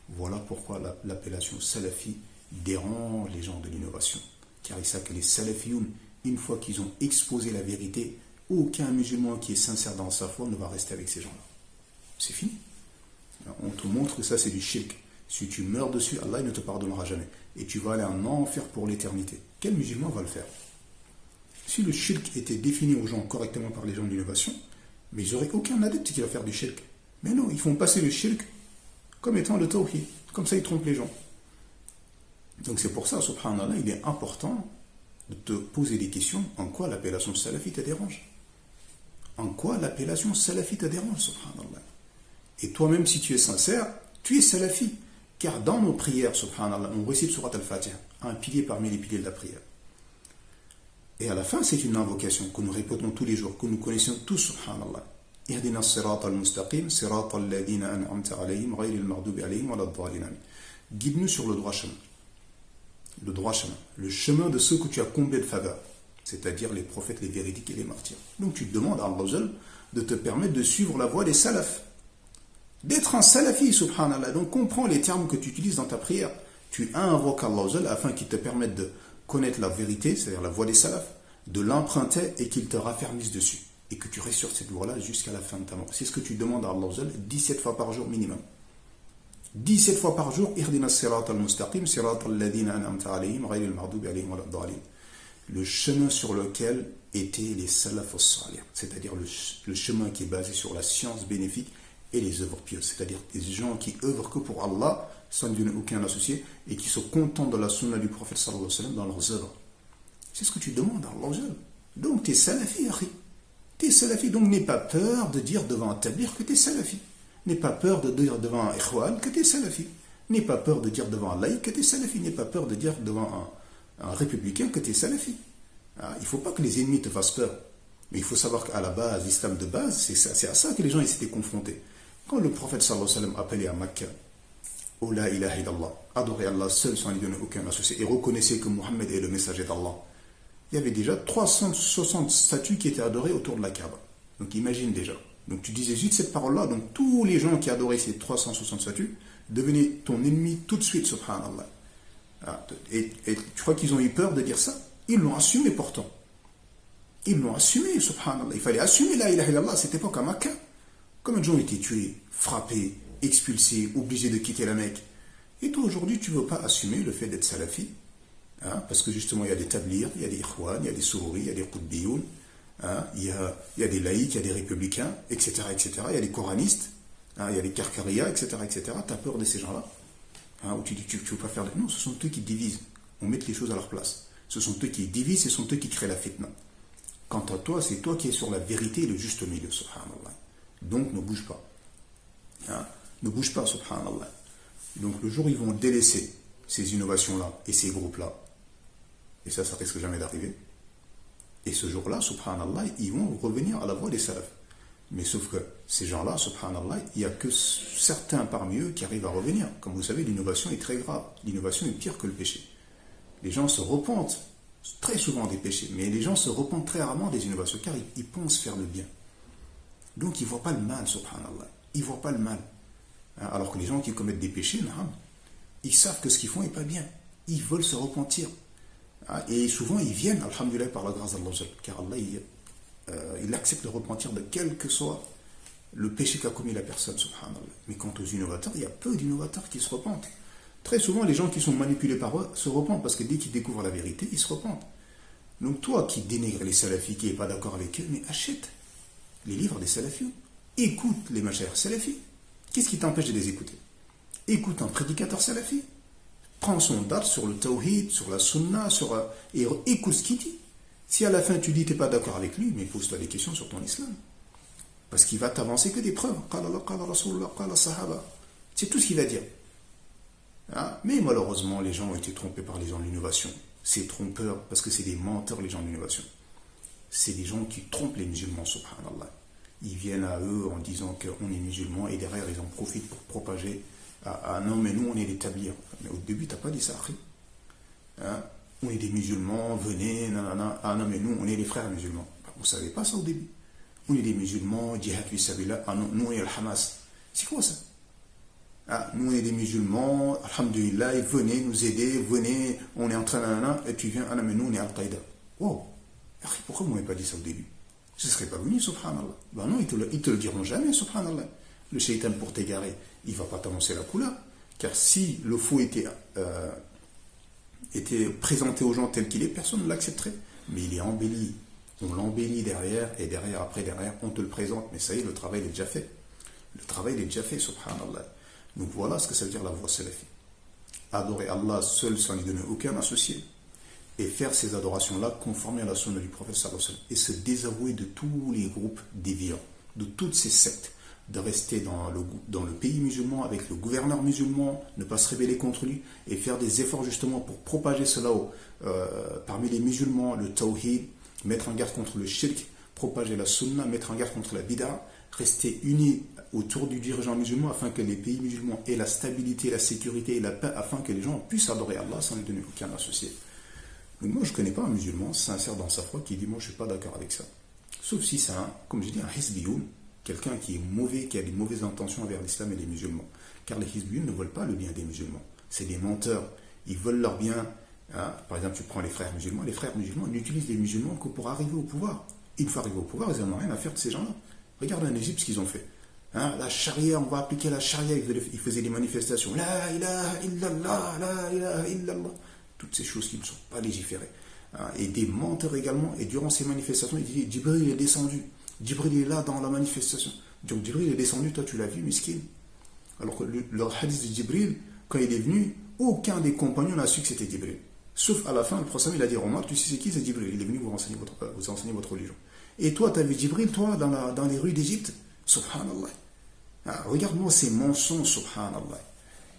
Voilà pourquoi l'appellation Salafi dérange les gens de l'innovation. Car ils savent que les Salafioun, une fois qu'ils ont exposé la vérité, aucun musulman qui est sincère dans sa foi ne va rester avec ces gens-là. C'est fini. On te montre que ça c'est du shirk. Si tu meurs dessus, Allah ne te pardonnera jamais. Et tu vas aller en enfer pour l'éternité. Quel musulman va le faire? Si le shirk était défini aux gens correctement par les gens de l'innovation, mais ils n'auraient aucun adepte qui va faire du shirk. Mais non, ils font passer le shirk comme étant le tawhid. Comme ça, ils trompent les gens. Donc c'est pour ça, subhanallah, il est important de te poser des questions. En quoi l'appellation salafi te dérange? En quoi l'appellation salafi te dérange, subhanallah? Et toi-même, si tu es sincère, tu es salafi. Car dans nos prières, subhanallah, on récite surat al-Fatiha, un pilier parmi les piliers de la prière. Et à la fin, c'est une invocation que nous répétons tous les jours, que nous connaissons tous, subhanallah. Ihdina as-sirata al-mustaqim, sirata alladhina an'amta alayhim, ghayri al-maghdubi alayhim, wa lad-dallin. Guide-nous sur le droit chemin. Le droit chemin. Le chemin de ceux que tu as comblés de faveur. C'est-à-dire les prophètes, les véridiques et les martyrs. Donc tu te demandes à Allah de te permettre de suivre la voie des salafs. D'être un salafi, subhanallah. Donc comprends les termes que tu utilises dans ta prière. Tu invoques Allah afin qu'il te permette de connaître la vérité, c'est-à-dire la voie des salafs, de l'emprunter et qu'il te raffermisse dessus. Et que tu restes sur cette voie-là jusqu'à la fin de ta mort. C'est ce que tu demandes à Allah 17 fois par jour minimum. 17 fois par jour, Ihdina as-sirata al-mustaqim, sirata alladhina an'amta alayhim, ghayri al-maghdubi alayhim wa lad-dallin. Le chemin sur lequel étaient les salaf as-salih, c'est-à-dire le chemin qui est basé sur la science bénéfique et les œuvres pieuses, c'est-à-dire des gens qui œuvrent que pour Allah, sans lui donner aucun associé, et qui se contentent de la sunna du prophète sallallahu alayhi wa sallam dans leurs œuvres. C'est ce que tu demandes à Allah. Donc tu es salafi, akhi. Tu es salafi, donc n'aie pas peur de dire devant un tablir que tu es salafi. N'aie pas peur de dire devant un ikhwan que tu es salafi. N'aie pas peur de dire devant un laïc que tu es salafi. N'aie pas peur de dire devant un républicain que tu es salafi. Il ne faut pas que les ennemis te fassent peur. Mais il faut savoir qu'à la base, l'islam de base, c'est à ça que les gens s'étaient confrontés. Quand le prophète sallallahu alayhi wa sallam appelait à Makkah, oh la ilaha illallah, adorez Allah seul sans lui donner aucun associé, et reconnaissez que Mohammed est le messager d'Allah, il y avait déjà 360 statues qui étaient adorées autour de la Kaaba. Donc imagine déjà. Donc tu disais juste cette parole-là, donc tous les gens qui adoraient ces 360 statues devenaient ton ennemi tout de suite, subhanallah. Et tu crois qu'ils ont eu peur de dire ça? Ils l'ont assumé pourtant. Ils l'ont assumé, subhanallah. Il fallait assumer la ilaha illallah à cette époque à Makkah. Combien de gens ont été tués, frappés, expulsés, obligés de quitter la Mecque? Et toi aujourd'hui, tu ne veux pas assumer le fait d'être salafi, parce que justement il y a des tablirs, il y a des ikhwan, il y a des souris, il y a des qutbiyoun, il y a des laïcs, il y a des républicains, etc., etc. Il y a des coranistes, il y a des karkarias, etc., etc. Tu as peur de ces gens-là, où tu dis tu ne veux pas faire... Non, ce sont eux qui divisent. On met les choses à leur place. Ce sont eux qui divisent, ce sont eux qui créent la fitna. Quant à toi, c'est toi qui es sur la vérité et le juste milieu, subhanallah. Donc ne bouge pas. Ne bouge pas, subhanallah. Donc le jour où ils vont délaisser ces innovations-là et ces groupes-là, et ça risque jamais d'arriver, et ce jour-là, subhanallah, ils vont revenir à la voie des salafs. Mais sauf que ces gens-là, subhanallah, il n'y a que certains parmi eux qui arrivent à revenir. Comme vous savez, l'innovation est très grave. L'innovation est pire que le péché. Les gens se repentent très souvent des péchés, mais les gens se repentent très rarement des innovations, car ils pensent faire le bien. Donc ils ne voient pas le mal, subhanallah. Ils ne voient pas le mal. Alors que les gens qui commettent des péchés, ils savent que ce qu'ils font n'est pas bien. Ils veulent se repentir. Et souvent, ils viennent, alhamdulillah, par la grâce d'Allah, car Allah, il accepte le repentir de quel que soit le péché qu'a commis la personne, subhanallah. Mais quant aux innovateurs, il y a peu d'innovateurs qui se repentent. Très souvent, les gens qui sont manipulés par eux se repentent parce que dès qu'ils découvrent la vérité, ils se repentent. Donc toi qui dénigres les salafis, qui n'es pas d'accord avec eux, mais achète les livres des salafis. Écoute les mashayikh salafis. Qu'est-ce qui t'empêche de les écouter? Écoute un prédicateur salafi. Prends son date sur le tawhid, sur la sunna, et écoute ce qu'il dit. Si à la fin tu dis que tu n'es pas d'accord avec lui, mais pose-toi des questions sur ton islam. Parce qu'il va t'avancer que des preuves. C'est tout ce qu'il va dire. Hein? Mais malheureusement, les gens ont été trompés par les gens de l'innovation. C'est trompeur parce que c'est des menteurs, les gens de l'innovation. C'est des gens qui trompent les musulmans, subhanallah. Ils viennent à eux en disant qu'on est musulmans et derrière ils en profitent pour propager. Ah non, mais nous on est des tablirs. Mais au début, tu n'as pas dit ça, hein? On est des musulmans, venez, nanana. Ah non, mais nous on est les frères musulmans. On ne savait pas ça au début. On est des musulmans, djihad fi sabilillah. Ah non, nous on est le Hamas. C'est quoi ça? Ah, nous on est des musulmans, alhamdulillah, venez nous aider, venez, on est en train de... Et tu viens, ah non, mais nous on est Al-Qaïda. Wow, pourquoi vous ne m'avez pas dit ça au début? Je ne serais pas venu, subhanallah. Ben non, ils te le diront jamais, subhanallah. Le shaitan, pour t'égarer, il ne va pas t'annoncer la couleur. Car si le faux était présenté aux gens tel qu'il est, personne ne l'accepterait. Mais il est embelli. On l'embellit derrière, et derrière, on te le présente. Mais ça y est, le travail est déjà fait. Le travail est déjà fait, subhanallah. Donc voilà ce que ça veut dire la voie salafi. Adorer Allah seul sans lui donner aucun associé. Et faire ces adorations-là conformément à la sunna du prophète sallallahu alayhi wa sallam. Et se désavouer de tous les groupes déviants, de toutes ces sectes. De rester dans le pays musulman avec le gouverneur musulman, ne pas se rébeller contre lui et faire des efforts justement pour propager cela parmi les musulmans, le tawhid, mettre en garde contre le shirk, propager la sunna, mettre en garde contre la bid'a, rester unis autour du dirigeant musulman afin que les pays musulmans aient la stabilité, la sécurité et la paix, afin que les gens puissent adorer Allah sans lui donner aucun associé. Donc moi je ne connais pas un musulman sincère dans sa foi qui dit moi je ne suis pas d'accord avec ça. Sauf si c'est comme je dis, un hizbiyoun, quelqu'un qui est mauvais, qui a des mauvaises intentions envers l'islam et les musulmans. Car les hizbiyoun ne veulent pas le bien des musulmans. C'est des menteurs. Ils veulent leur bien. Hein. Par exemple, tu prends les frères musulmans. Les frères musulmans n'utilisent les musulmans que pour arriver au pouvoir. Une fois arrivés au pouvoir, ils n'en ont rien à faire de ces gens-là. Regarde en Égypte ce qu'ils ont fait. Hein, la charia, on va appliquer la charia. Ils faisaient des manifestations. La ilaha illallah, la ilaha illallah. Toutes ces choses qui ne sont pas légiférées. Hein, et des menteurs également. Et durant ces manifestations, ils disaient Djibril est descendu. Djibril est là dans la manifestation. Donc Djibril est descendu, toi tu l'as vu, miskin. Alors que le hadith de Djibril, quand il est venu, aucun des compagnons n'a su que c'était Djibril. Sauf à la fin, le prophète il a dit Omar, tu sais c'est qui, c'est Djibril. Il est venu vous enseigner votre religion. Et toi, tu as vu Djibril, toi, dans les rues d'Égypte. Subhanallah. Ah, regarde-moi ces mensonges, subhanallah.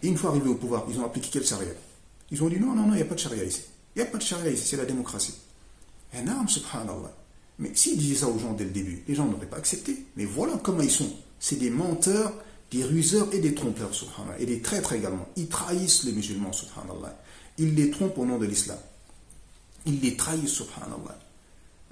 Et une fois arrivés au pouvoir, ils ont appliqué quelle charia? Ils ont dit non, il n'y a pas de charia ici. Il n'y a pas de charia ici, c'est la démocratie. Et non, subhanallah. Mais s'ils disaient ça aux gens dès le début, les gens n'auraient pas accepté. Mais voilà comment ils sont. C'est des menteurs, des ruseurs et des trompeurs, subhanallah. Et des traîtres également. Ils trahissent les musulmans, subhanallah. Ils les trompent au nom de l'islam. Ils les trahissent, subhanallah.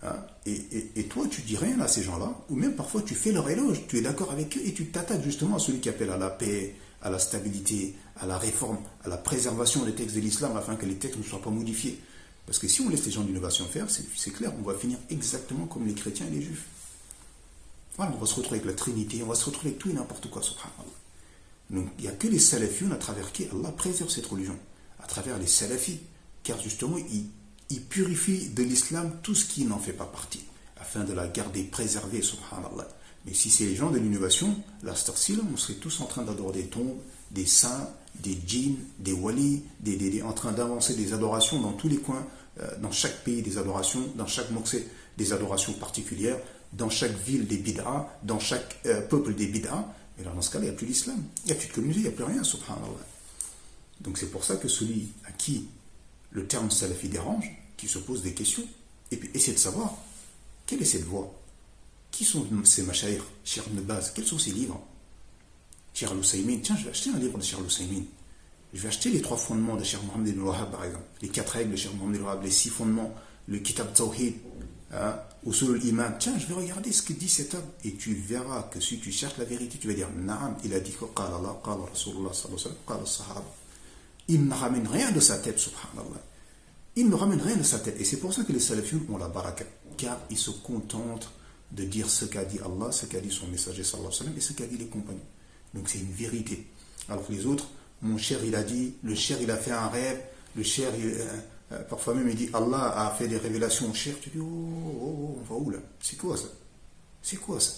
Hein? Et toi, tu dis rien à ces gens-là, ou même parfois tu fais leur éloge. Tu es d'accord avec eux et tu t'attaques justement à celui qui appelle à la paix, à la stabilité, à la réforme, à la préservation des textes de l'islam afin que les textes ne soient pas modifiés. Parce que si on laisse les gens d'innovation faire, c'est clair, on va finir exactement comme les chrétiens et les juifs. Voilà, on va se retrouver avec la Trinité, on va se retrouver avec tout et n'importe quoi, subhanallah. Donc, il n'y a que les salafis à travers qui Allah préserve cette religion, à travers les salafis, car justement, ils purifient de l'islam tout ce qui n'en fait pas partie, afin de la garder préservée, subhanallah. Mais si c'est les gens de l'innovation, là, on serait tous en train d'adorer des tombes, des saints, des djinns, des walis, en train d'avancer des adorations dans tous les coins, dans chaque pays des adorations, dans chaque mosquée des adorations particulières, dans chaque ville des bid'as, dans chaque peuple des bid'as. Et là, dans ce cas-là, il n'y a plus l'islam, il n'y a plus de communauté, il n'y a plus rien, subhanallah. Donc c'est pour ça que celui à qui le terme salafi dérange, qui se pose des questions, et puis essaie de savoir quelle est cette voie, qui sont ces mashayikh, Cheikh Ibn Baz, quels sont ces livres. Cheikh Al-Husaymin, tiens, je vais acheter un livre de Cheikh Al-Husaymin. Je vais acheter les 3 fondements de Cheikh Mohammed ibn Wahhab, par exemple. Les 4 règles de Cheikh Mohammed ibn Wahhab, les 6 fondements, le Kitab Tawhid, Usul al-Iman. Tiens, je vais regarder ce que dit cet homme. Et tu verras que si tu cherches la vérité, tu vas dire, Naam, il a dit que Qala Allah, Qala Rasulullah, sallallahu alayhi wa sallam, Qala Sahaba. Il ne ramène rien de sa tête, subhanallah. Il ne ramène rien de sa tête. Et c'est pour ça que les salafioun ont la baraka. Car ils se contentent de dire ce qu'a dit Allah, ce qu'a dit son messager, sallallahu alayhi wa sallam, et ce qu'a dit les compagnons. Donc c'est une vérité. Alors que les autres, mon cher il a dit, le cher il a fait un rêve, le cher parfois même il dit Allah a fait des révélations au cher, tu dis on va où là? C'est quoi ça? C'est quoi ça?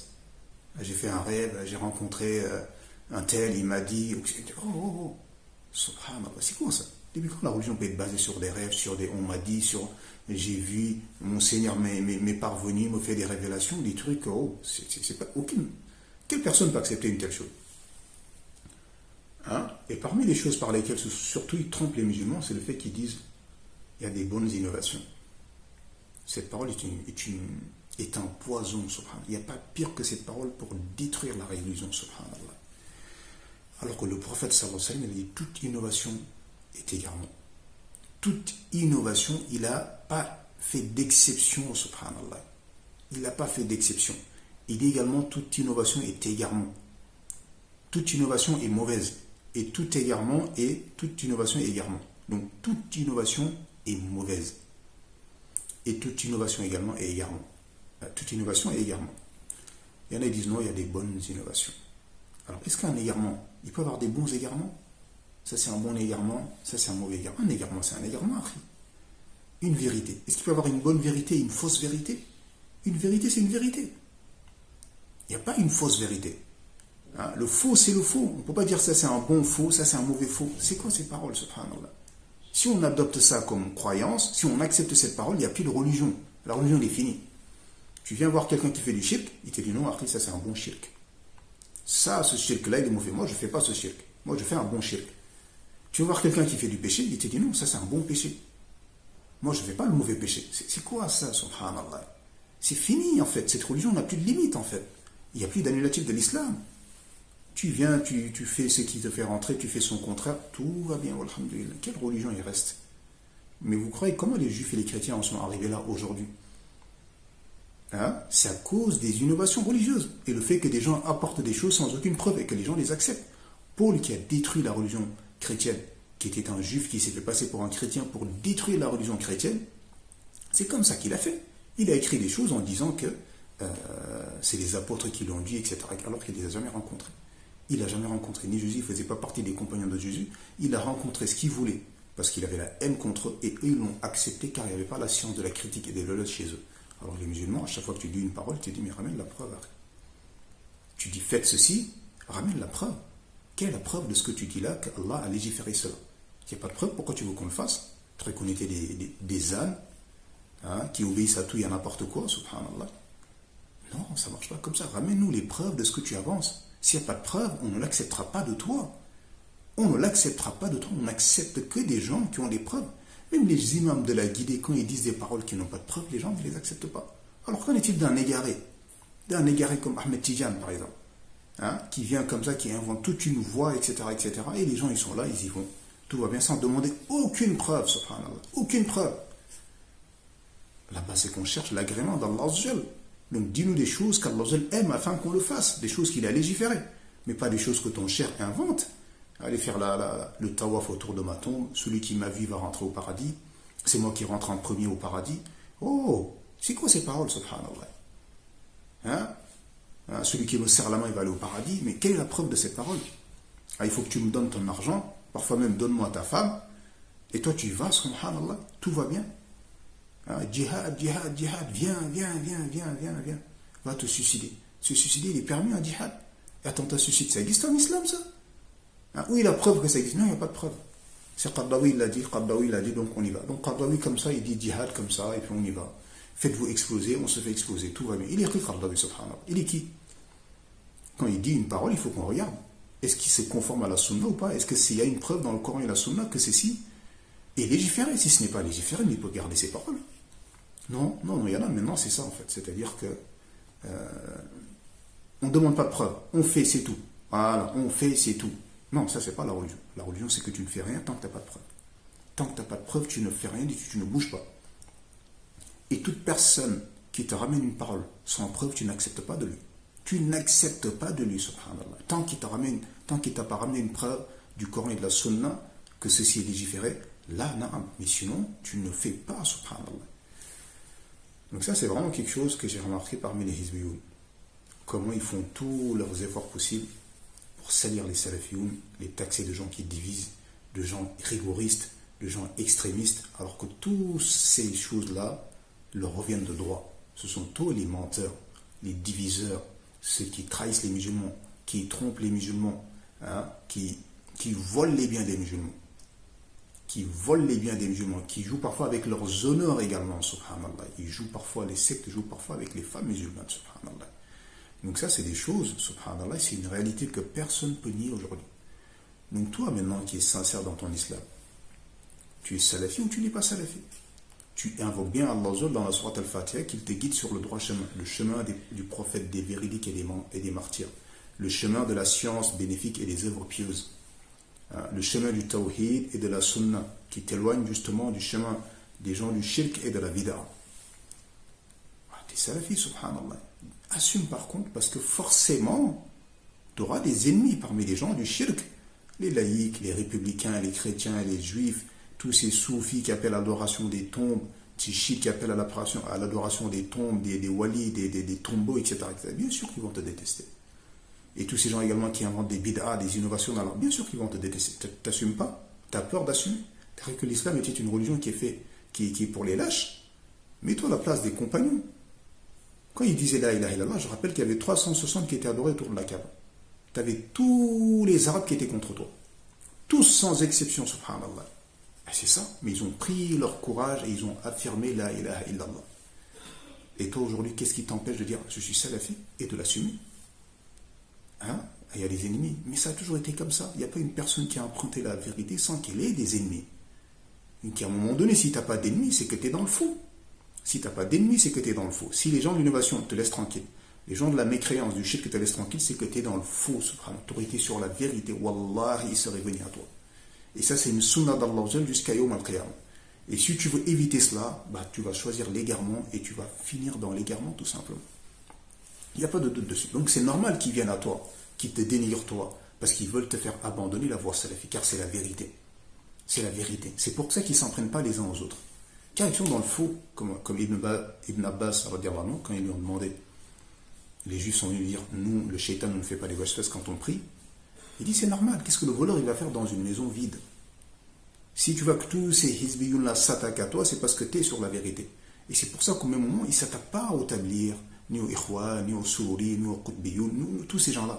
J'ai fait un rêve, j'ai rencontré un tel, il m'a dit, subhanallah, c'est quoi ça? Depuis quand la religion peut être basée sur des rêves, sur des on m'a dit, sur j'ai vu, mon Seigneur m'est parvenu, me fait des révélations, des trucs, c'est pas aucune. Quelle personne peut accepter une telle chose? Hein? Et parmi les choses par lesquelles surtout ils trompent les musulmans, c'est le fait qu'ils disent il y a des bonnes innovations. Cette parole est un poison, subhanallah. Il n'y a pas pire que cette parole pour détruire la religion, subhanallah. Alors que le prophète sallallahu alayhi wa sallam, il dit toute innovation est égarement. Toute innovation, il n'a pas fait d'exception, subhanallah. Il n'a pas fait d'exception. Il dit également toute innovation est égarement. Toute innovation est mauvaise. Et tout égarement et toute innovation est égarement. Donc toute innovation est mauvaise. Et toute innovation également est égarement. Toute innovation est égarement. Il y en a qui disent non, il y a des bonnes innovations. Alors, est-ce qu'un égarement, il peut y avoir des bons égarements? Ça c'est un bon égarement, ça c'est un mauvais égarement. Un égarement, c'est un égarement, après. Une vérité. Est-ce qu'il peut y avoir une bonne vérité et une fausse vérité? Une vérité, c'est une vérité. Il n'y a pas une fausse vérité. Hein? Le faux, c'est le faux. On ne peut pas dire ça c'est un bon faux, ça c'est un mauvais faux. C'est quoi ces paroles, subhanallah? Si on adopte ça comme croyance, si on accepte cette parole, il n'y a plus de religion. La religion, elle est finie. Tu viens voir quelqu'un qui fait du shirk, il te dit non, après ça c'est un bon shirk. Ça, ce shirk-là, il est mauvais. Moi, je ne fais pas ce shirk. Moi, je fais un bon shirk. Tu vas voir quelqu'un qui fait du péché, il te dit non, ça c'est un bon péché. Moi, je ne fais pas le mauvais péché. C'est quoi ça, subhanallah? C'est fini, en fait. Cette religion n'a plus de limite, en fait. Il n'y a plus d'annulatif de l'islam. Tu viens, tu fais ce qui te fait rentrer, tu fais son contraire, tout va bien, alhamdulillah. Quelle religion il reste? Mais vous croyez comment les juifs et les chrétiens en sont arrivés là aujourd'hui? Hein? C'est à cause des innovations religieuses et le fait que des gens apportent des choses sans aucune preuve et que les gens les acceptent. Paul qui a détruit la religion chrétienne, qui était un juif qui s'est fait passer pour un chrétien pour détruire la religion chrétienne, c'est comme ça qu'il a fait. Il a écrit des choses en disant que c'est les apôtres qui l'ont dit, etc. Alors qu'il ne les a jamais rencontrés. Il n'a jamais rencontré ni Jésus, il ne faisait pas partie des compagnons de Jésus. Il a rencontré ce qu'il voulait parce qu'il avait la haine contre eux et eux ils l'ont accepté car il n'y avait pas la science de la critique et de l'éloge chez eux. Alors les musulmans, à chaque fois que tu dis une parole, tu dis mais ramène la preuve. Tu dis faites ceci, ramène la preuve. Quelle est la preuve de ce que tu dis là qu'Allah a légiféré cela? Il n'y a pas de preuve, pourquoi tu veux qu'on le fasse? Tu crois qu'on était des ânes qui obéissent à tout et à n'importe quoi, subhanallah. Non, ça ne marche pas comme ça. Ramène-nous les preuves de ce que tu avances. S'il n'y a pas de preuve, on ne l'acceptera pas de toi. On ne l'acceptera pas de toi. On n'accepte que des gens qui ont des preuves. Même les imams de la guidée, quand ils disent des paroles qui n'ont pas de preuves, les gens ne les acceptent pas. Alors qu'en est-il d'un égaré? D'un égaré comme Ahmed Tijan, par exemple, qui vient comme ça, qui invente toute une voie, etc., etc. Et les gens, ils sont là, ils y vont. Tout va bien sans demander aucune preuve, subhanallah. Aucune preuve. Là-bas, c'est qu'on cherche l'agrément d'Allah. Donc, dis-nous des choses qu'Allah aime afin qu'on le fasse. Des choses qu'il a légiférées. Mais pas des choses que ton cher invente. Aller faire le tawaf autour de ma tombe. Celui qui m'a vu va rentrer au paradis. C'est moi qui rentre en premier au paradis. Oh, c'est quoi ces paroles, subhanallah? Celui qui me serre la main, il va aller au paradis. Mais quelle est la preuve de cette parole? Il faut que tu me donnes ton argent. Parfois même, donne-moi ta femme. Et toi, tu y vas, subhanallah. Tout va bien. Djihad, djihad, djihad. Viens. Va te suicider. Se suicider, il est permis en djihad. Et attentat suicide, ça existe en islam, ça? Oui, la preuve que ça existe. Non, il n'y a pas de preuve. C'est Qardawi, il l'a dit, donc on y va. Donc Qardawi, comme ça, il dit djihad comme ça, et puis on y va. Faites-vous exploser, on se fait exploser, tout va bien. Il est qui Qardawi, subhanallah? Il est qui? Quand il dit une parole, il faut qu'on regarde. Est-ce qu'il se conforme à la sunna ou pas? Est-ce qu'il y a une preuve dans le Coran et la sunna que ceci est légiféré? Si ce n'est pas légiféré, mais il peut garder ses paroles. Non, il y en a maintenant, c'est ça en fait. C'est-à-dire que on ne demande pas de preuve. On fait, c'est tout. Voilà, on fait, c'est tout. Non, ça, c'est pas la religion. La religion, c'est que tu ne fais rien tant que tu n'as pas de preuve. Tant que tu n'as pas de preuve, tu ne fais rien, tu ne bouges pas. Et toute personne qui te ramène une parole sans preuve, tu n'acceptes pas de lui. Tu n'acceptes pas de lui, subhanallah. Tant qu'il t'a pas ramené une preuve du Coran et de la Sunna que ceci est légiféré, là, na'am. Mais sinon, tu ne fais pas, subhanallah. Donc ça, c'est vraiment quelque chose que j'ai remarqué parmi les Hizbiyoun. Comment ils font tous leurs efforts possibles pour pour salir les salafioun, les taxer de gens qui divisent, de gens rigoristes, de gens extrémistes, alors que toutes ces choses-là leur reviennent de droit. Ce sont tous les menteurs, les diviseurs, ceux qui trahissent les musulmans, qui trompent les musulmans, hein, qui volent les biens des musulmans, qui jouent parfois avec leurs honneurs également, subhanallah. Ils jouent parfois, les sectes jouent parfois avec les femmes musulmanes, subhanallah. Donc ça, c'est des choses, subhanallah, c'est une réalité que personne ne peut nier aujourd'hui. Donc toi, maintenant, qui es sincère dans ton islam, tu es salafi ou tu n'es pas salafi? Tu invoques bien Allah dans la sourate Al-Fatiha qu'il te guide sur le droit chemin, le chemin du prophète, des véridiques et des martyrs, le chemin de la science bénéfique et des œuvres pieuses, le chemin du tawhid et de la sunna, qui t'éloigne justement du chemin des gens du shirk et de la bid'a. Tu es salafi, subhanallah. Assume par contre, parce que forcément, tu auras des ennemis parmi les gens du shirk, les laïcs, les républicains, les chrétiens, les juifs, tous ces soufis qui appellent à l'adoration des tombes, ces chiites qui appellent à l'adoration des tombes, des walis, des tombeaux, etc., etc. Bien sûr qu'ils vont te détester. Et tous ces gens également qui inventent des bid'ah, des innovations, alors bien sûr qu'ils vont te détester. T'assumes pas? T'as peur d'assumer? T'as cru que l'islam était une religion qui est pour les lâches? Mets-toi à la place des compagnons. Quand ils disaient la ilaha illallah, je rappelle qu'il y avait 360 qui étaient adorés autour de la Kaaba. Tu avais tous les Arabes qui étaient contre toi. Tous sans exception, subhanallah. Et c'est ça, mais ils ont pris leur courage et ils ont affirmé la ilaha illallah. Et toi aujourd'hui, qu'est-ce qui t'empêche de dire je suis salafi et de l'assumer? Hein? Il y a des ennemis, mais ça a toujours été comme ça. Il n'y a pas une personne qui a emprunté la vérité sans qu'il ait des ennemis. Donc à un moment donné, si tu n'as pas d'ennemis, c'est que tu es dans le faux. Si tu n'as pas d'ennemis, c'est que tu es dans le faux. Si les gens de l'innovation te laissent tranquille, les gens de la mécréance, du shirk te laissent tranquille, c'est que tu es dans le faux, subhanallah. Tu aurais été sur la vérité, wallahi, il serait venu à toi. Et ça, c'est une sunna d'Allah jusqu'à Yawm al-Qiyamah. Et si tu veux éviter cela, bah, tu vas choisir l'égarement et tu vas finir dans l'égarement, tout simplement. Il n'y a pas de doute dessus. Donc c'est normal qu'ils viennent à toi, qu'ils te dénigrent toi, parce qu'ils veulent te faire abandonner la voie salafi, car c'est la vérité. C'est la vérité. C'est pour ça qu'ils ne s'en prennent pas les uns aux autres. Car ils sont dans le faux, comme Ibn Abbas, quand ils lui ont demandé, les juifs sont venus lui dire, nous, le shaitan ne fait pas les wash-fes quand on prie. Il dit, c'est normal, qu'est-ce que le voleur il va faire dans une maison vide? Si tu vois que tous ces hizbiyoun-là s'attaquent à toi, c'est parce que tu es sur la vérité. Et c'est pour ça qu'au même moment, ils ne s'attaquent pas au tablir, ni aux ikhwa, ni aux souri, ni aux qutbiyoun, tous ces gens-là.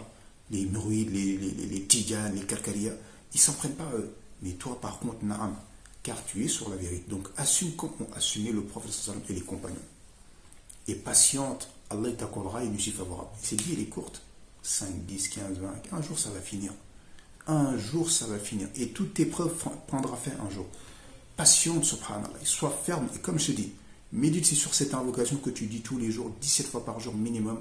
Les murides, les tijan, les karkariya, ils ne s'en prennent pas à eux. Mais toi, par contre, na'am, car tu es sur la vérité. Donc, assume comme ont assumé le prophète et les compagnons. Et patiente, Allah t'accordera une issue favorable. Cette vie, elle est courte. 5, 10, 15, 20. Un jour, ça va finir. Un jour, ça va finir. Et toute épreuve prendra fin un jour. Patiente, subhanallah. Sois ferme. Et comme je te dis, médite sur cette invocation que tu dis tous les jours, 17 fois par jour minimum.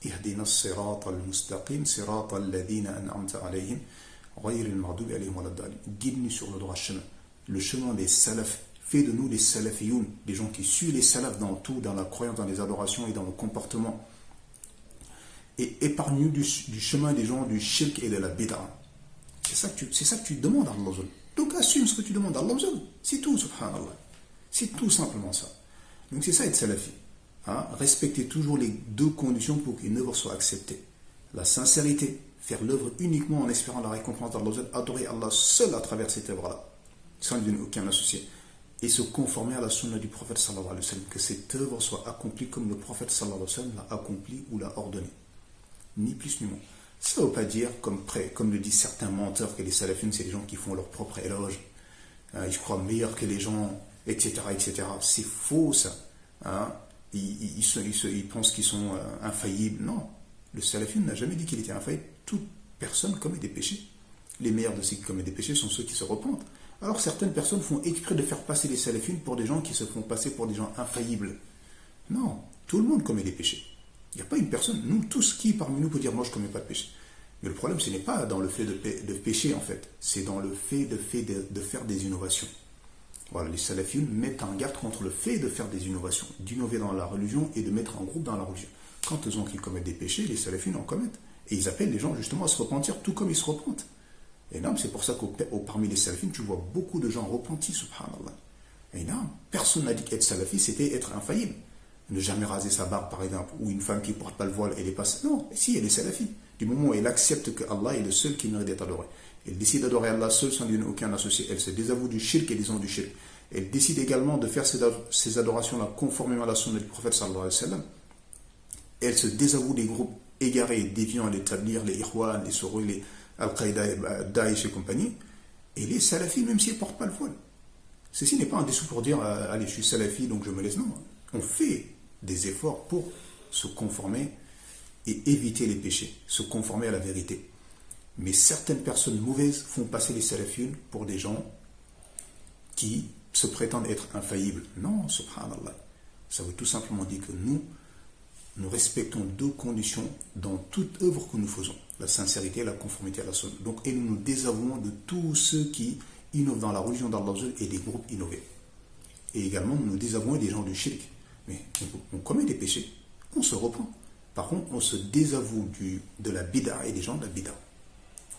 Ihdina as-sirata al-mustaqim, sirata alladhina an'amta alayhim, ghayri al-maghdubi alayhim wa lad-dallin. Guide-nous sur le droit chemin. Le chemin des salafs. Fais de nous des salafiyoun, des gens qui suivent les salafs dans tout, dans la croyance, dans les adorations et dans le comportement. Et épargne-nous du chemin des gens du shirk et de la bid'a. C'est ça que tu demandes à Allah. Donc assume ce que tu demandes à Allah. C'est tout, subhanallah. C'est tout simplement ça. Donc c'est ça être salafi. Hein? Respecter toujours les deux conditions pour qu'une œuvre soit acceptée. La sincérité, faire l'œuvre uniquement en espérant la récompense d'Allah, adorer Allah seul à travers cette œuvre-là, sans lui donner aucun associé. Et se conformer à la sunna du prophète sallallahu alayhi wa sallam, que cette œuvre soit accomplie comme le prophète sallallahu alayhi wa sallam l'a accomplie ou l'a ordonné. Ni plus ni moins. Ça ne veut pas dire, comme le disent certains menteurs, que les salafines, c'est des gens qui font leur propre éloge. Ils croient meilleurs que les gens, etc. etc. C'est faux, ça. Hein? Ils pensent qu'ils sont infaillibles. Non. Le salafine n'a jamais dit qu'il était infaillible. Toute personne commet des péchés. Les meilleurs de ceux qui commettent des péchés sont ceux qui se repentent. Alors certaines personnes font exprès de faire passer les salafines pour des gens qui se font passer pour des gens infaillibles. Non. Tout le monde commet des péchés. Il n'y a pas une personne, nous tous, qui parmi nous peut dire moi je ne commets pas de péché. Mais le problème ce n'est pas dans le fait de pécher en fait, c'est dans le fait de faire des innovations. Voilà, les salafioun mettent en garde contre le fait de faire des innovations, d'innover dans la religion et de mettre un groupe dans la religion. Quand ils ont qui commettent des péchés, les salafioun en commettent. Et ils appellent les gens justement à se repentir tout comme ils se repentent. Et non, c'est pour ça que parmi les salafioun, tu vois beaucoup de gens repentis, subhanallah. Et non, personne n'a dit qu'être salafi c'était être infaillible. ne jamais raser sa barbe par exemple, ou une femme qui ne porte pas le voile, elle est pas... Non, si, elle est salafie. Du moment où elle accepte que Allah est le seul qui mérite d'être adoré. Elle décide d'adorer Allah seul sans lui donner aucun associé. Elle se désavoue du shirk et des ans du shirk. Elle décide également de faire ces adorations-là conformément à la sunna du prophète sallallahu alayhi wa sallam. Elle se désavoue des groupes égarés, déviants à l'établir, les Ikhwan, les Soroui, les Al-Qaïda, Daesh et compagnie. Et les salafis, même si elle ne porte pas le voile. Ceci n'est pas un dessous pour dire allez, je suis salafi donc je me laisse. Non, on fait des efforts pour se conformer et éviter les péchés, se conformer à la vérité. Mais certaines personnes mauvaises font passer les salafiyun pour des gens qui se prétendent être infaillibles. Non, subhanallah. Ça veut tout simplement dire que nous respectons deux conditions dans toute œuvre que nous faisons. La sincérité et la conformité à la sunna. Donc, et nous nous désavouons de tous ceux qui innovent dans la religion d'Allah et des groupes innovés. Et également, nous nous désavouons des gens du shirk. Mais on commet des péchés, on se reprend. Par contre, on se désavoue de la bid'a et des gens de la bid'a.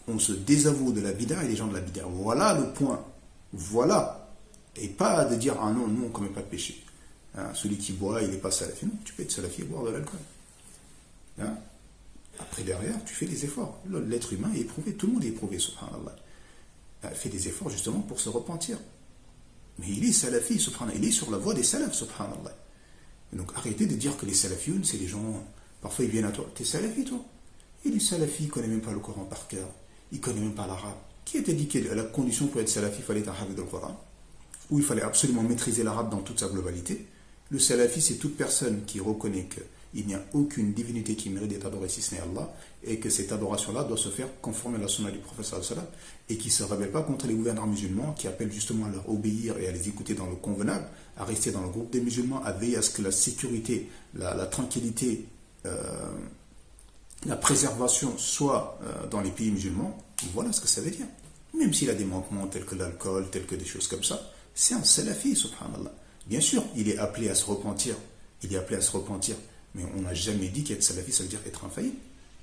On se désavoue de la bid'a et des gens de la bid'a. Voilà le point. Voilà. Et pas de dire, ah non, nous on ne commet pas de péché. Hein, celui qui boit, il n'est pas salafi. Non, tu peux être salafi et boire de l'alcool. Hein? Après, derrière, tu fais des efforts. L'être humain est éprouvé, tout le monde est éprouvé, subhanallah. Fait des efforts justement pour se repentir. Mais il est salafi, subhanallah. Il est sur la voie des salafs, subhanallah. Et donc arrêtez de dire que les salafiyun, c'est les gens, parfois ils viennent à toi. T'es salafi, toi? Et les salafis, ils ne connaissent même pas le Coran par cœur. Ils ne connaissent même pas l'arabe. Qui a dit que la condition pour être salafi, il fallait être un hafid du Coran? Ou il fallait absolument maîtriser l'arabe dans toute sa globalité? Le salafi, c'est toute personne qui reconnaît qu'il n'y a aucune divinité qui mérite d'être adorée si ce n'est Allah, et que cette adoration-là doit se faire conforme à la sunna du prophète sallallahu alayhi wa sallam, et qui ne se rebelle pas contre les gouverneurs musulmans, qui appellent justement à leur obéir et à les écouter dans le convenable, à rester dans le groupe des musulmans, à veiller à ce que la sécurité, la tranquillité, la préservation soit dans les pays musulmans. Voilà ce que ça veut dire. Même s'il a des manquements tels que l'alcool, tels que des choses comme ça, c'est un salafi, subhanallah. Bien sûr, il est appelé à se repentir. Il est appelé à se repentir. Mais on n'a jamais dit qu'être salafi, ça veut dire être infaillible.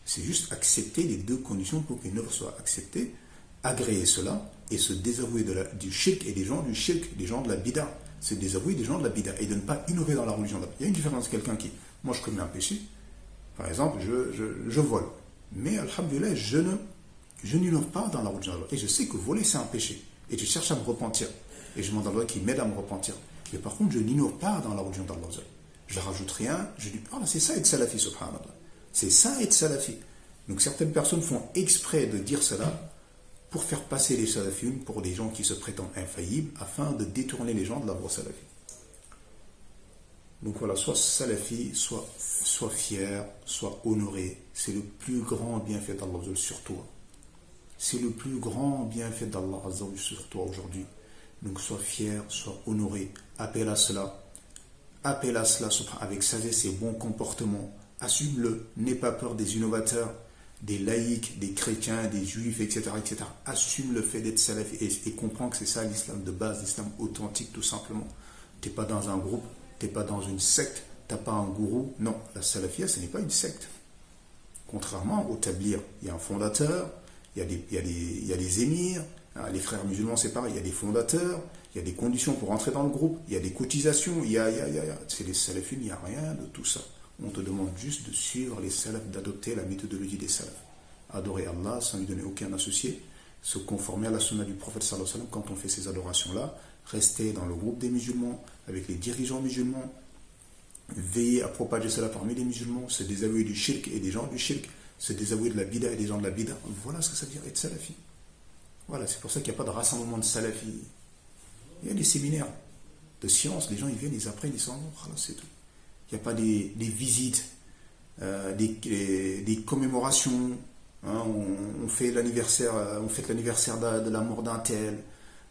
C'est juste accepter les deux conditions pour qu'une œuvre soit acceptée, agréer cela et se désavouer du shirk et des gens du shirk, des gens de la bid'a. Se désavouer des gens de la bid'a et de ne pas innover dans la religion. Il y a une différence de quelqu'un qui, moi je commets un péché, par exemple, je vole. Mais, alhamdoulilah, je n'innove pas dans la religion d'Allah. Et je sais que voler, c'est un péché. Et je cherche à me repentir. Et je demande à Allah qui m'aide à me repentir. Mais par contre, je n'innove pas dans la religion d'Allah. Je ne rajoute rien. Je dis, voilà, c'est ça être salafi, subhanallah. C'est ça être salafi. Donc certaines personnes font exprès de dire cela pour faire passer les salafiyun pour des gens qui se prétendent infaillibles afin de détourner les gens de la voie salafi. Donc voilà, soit salafi, soit fier, soit honoré. C'est le plus grand bienfait d'Allah sur toi. C'est le plus grand bienfait d'Allah sur toi aujourd'hui. Donc sois fier, sois honoré. Appelle à cela. Appelle à cela avec sagesse et bon comportement. Assume-le. N'aie pas peur des innovateurs, des laïcs, des chrétiens, des juifs, etc. etc. Assume le fait d'être salafi et comprends que c'est ça l'islam de base, l'islam authentique tout simplement. Tu n'es pas dans un groupe, tu n'es pas dans une secte, tu n'as pas un gourou. Non, la salafia, ce n'est pas une secte. Contrairement au tablier, il y a un fondateur, il y a des émirs, les frères musulmans c'est pareil, il y a des fondateurs, il y a des conditions pour entrer dans le groupe, il y a des cotisations, c'est les salafis, il n'y a rien de tout ça. On te demande juste de suivre les salafs, d'adopter la méthodologie des salafs. Adorer Allah sans lui donner aucun associé, se conformer à la sunna du prophète sallallahu alayhi wa sallam quand on fait ces adorations-là, rester dans le groupe des musulmans, avec les dirigeants musulmans, veiller à propager cela parmi les musulmans, se désavouer du shirk et des gens du shirk, se désavouer de la bid'a et des gens de la bid'a. Voilà ce que ça veut dire être salafi. Voilà, c'est pour ça qu'il n'y a pas de rassemblement de salafis. Il y a des séminaires de sciences, les gens ils viennent, ils apprennent, ils s'en vont, voilà, c'est tout. Il n'y a pas des visites, des commémorations. Hein, on fait l'anniversaire, on fête l'anniversaire de la mort d'un tel,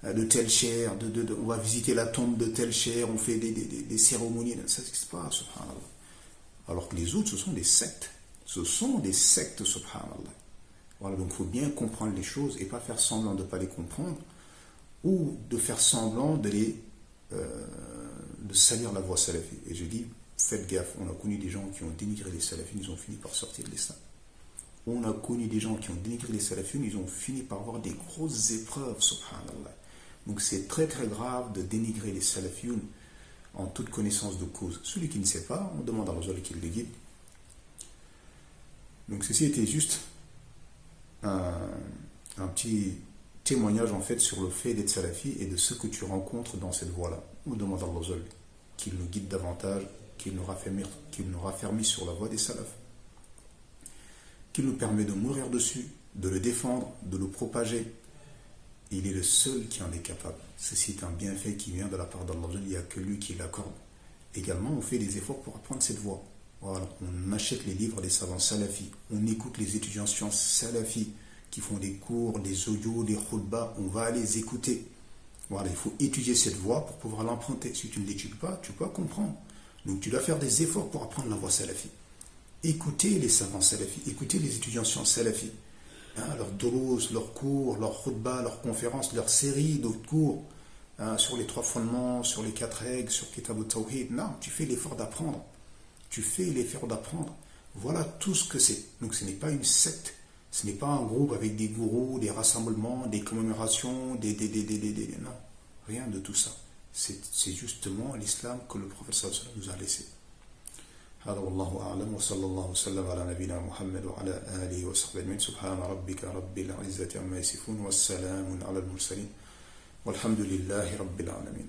de tel cher, on va visiter la tombe de tel cher, on fait des cérémonies, ça n'existe pas, subhanallah. Alors que les autres, ce sont des sectes. Ce sont des sectes, subhanallah. Voilà, donc il faut bien comprendre les choses et pas faire semblant de ne pas les comprendre ou de faire semblant de salir la voie salafi. Et je dis, faites gaffe, on a connu des gens qui ont dénigré les salafines, ils ont fini par sortir de l'islam. On a connu des gens qui ont dénigré les salafines, ils ont fini par avoir des grosses épreuves, subhanallah. Donc c'est très très grave de dénigrer les salafines en toute connaissance de cause. Celui qui ne sait pas, on demande à Allah qu'il le guide. Donc ceci était juste un petit témoignage en fait sur le fait d'être salafi et de ce que tu rencontres dans cette voie-là. On demande à Allah qu'il nous guide davantage, qu'il nous raffermisse sur la voie des salafs, qu'il nous permet de mourir dessus, de le défendre, de le propager. Il est le seul qui en est capable. Ceci est un bienfait qui vient de la part d'Allah, il n'y a que lui qui l'accorde. Également, on fait des efforts pour apprendre cette voie. Voilà, on achète les livres des savants salafis, on écoute les étudiants sciences salafis qui font des cours, des audios, des khutbas, on va les écouter. Voilà, il faut étudier cette voie pour pouvoir l'emprunter. Si tu ne l'étudies pas, tu peux pas comprendre. Donc tu dois faire des efforts pour apprendre la voie salafi. Écoutez les savants salafis, écoutez les étudiants sciences salafis. Leurs doros, leurs cours, leurs khutbas, leurs conférences, leurs séries d'autres cours sur les 3 fondements, sur les 4 règles, sur Kitab al-Tawhid. Non, tu fais l'effort d'apprendre. Tu fais l'effort d'apprendre. Voilà tout ce que c'est. Donc ce n'est pas une secte, ce n'est pas un groupe avec des gourous, des rassemblements, des commémorations, non, rien de tout ça. C'est justement l'islam que le prophète sallallahu alayhi wa sallam nous a laissé. هذا والله أعلم وصلى الله وسلم على نبينا محمد وعلى آله وصحبه أجمعين سبحان ربك رب العزة عما يصفون والسلام على المرسلين والحمد لله رب العالمين.